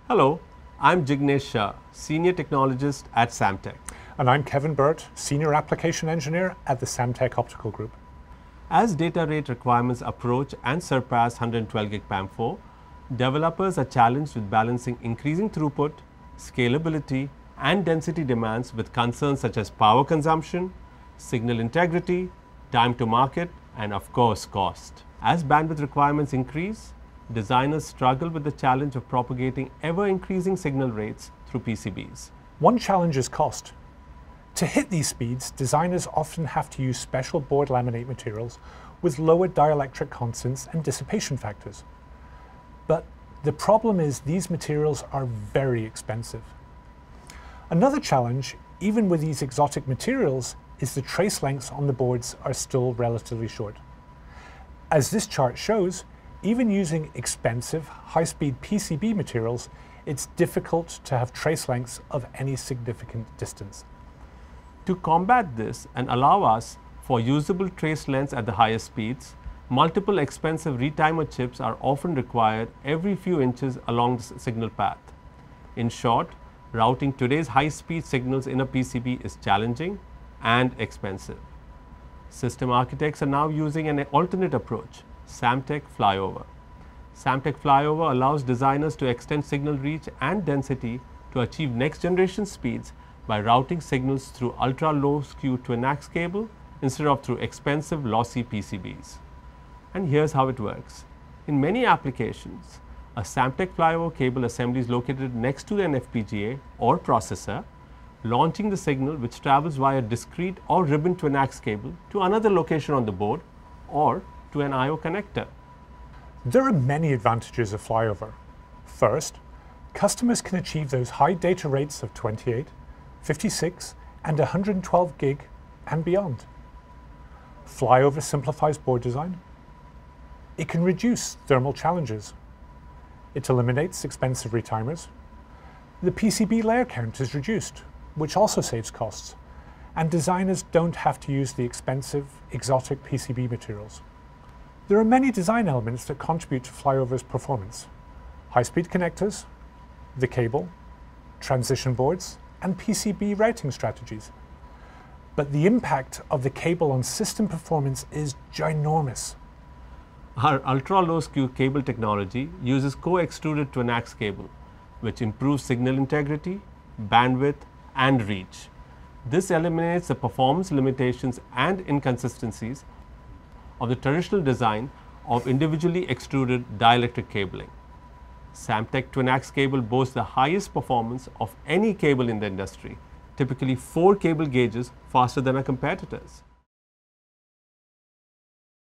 Hello, I'm Jignesh Shah, Senior Technologist at Samtec. And I'm Kevin Burt, Senior Application Engineer at the Samtec Optical Group. As data rate requirements approach and surpass 112 gig PAM4, developers are challenged with balancing increasing throughput, scalability, and density demands with concerns such as power consumption, signal integrity, time to market, and of course cost. As bandwidth requirements increase, designers struggle with the challenge of propagating ever-increasing signal rates through PCBs. One challenge is cost. To hit these speeds, designers often have to use special board laminate materials with lower dielectric constants and dissipation factors. But the problem is these materials are very expensive. Another challenge, even with these exotic materials, is the trace lengths on the boards are still relatively short. As this chart shows, even using expensive, high-speed PCB materials, it's difficult to have trace lengths of any significant distance. To combat this and allow us for usable trace lengths at the highest speeds, multiple expensive retimer chips are often required every few inches along the signal path. In short, routing today's high-speed signals in a PCB is challenging and expensive. System architects are now using an alternate approach, Samtec Flyover. Samtec Flyover allows designers to extend signal reach and density to achieve next-generation speeds by routing signals through ultra-low skew twin-ax cable instead of through expensive lossy PCBs. And here's how it works. In many applications, a Samtec Flyover cable assembly is located next to an FPGA or processor, launching the signal which travels via discrete or ribbon twin-ax cable to another location on the board or to an I/O connector. There are many advantages of Flyover. First, customers can achieve those high data rates of 28, 56, and 112 gig and beyond. Flyover simplifies board design. It can reduce thermal challenges. It eliminates expensive retimers. The PCB layer count is reduced, which also saves costs, and designers don't have to use the expensive, exotic PCB materials. There are many design elements that contribute to Flyover's performance: high-speed connectors, the cable, transition boards, and PCB routing strategies. But the impact of the cable on system performance is ginormous. Our ultra-low skew cable technology uses co-extruded twin-ax cable, which improves signal integrity, bandwidth, and reach. This eliminates the performance limitations and inconsistencies of the traditional design of individually extruded dielectric cabling. Samtec twin-ax cable boasts the highest performance of any cable in the industry, typically 4 cable gauges faster than our competitors.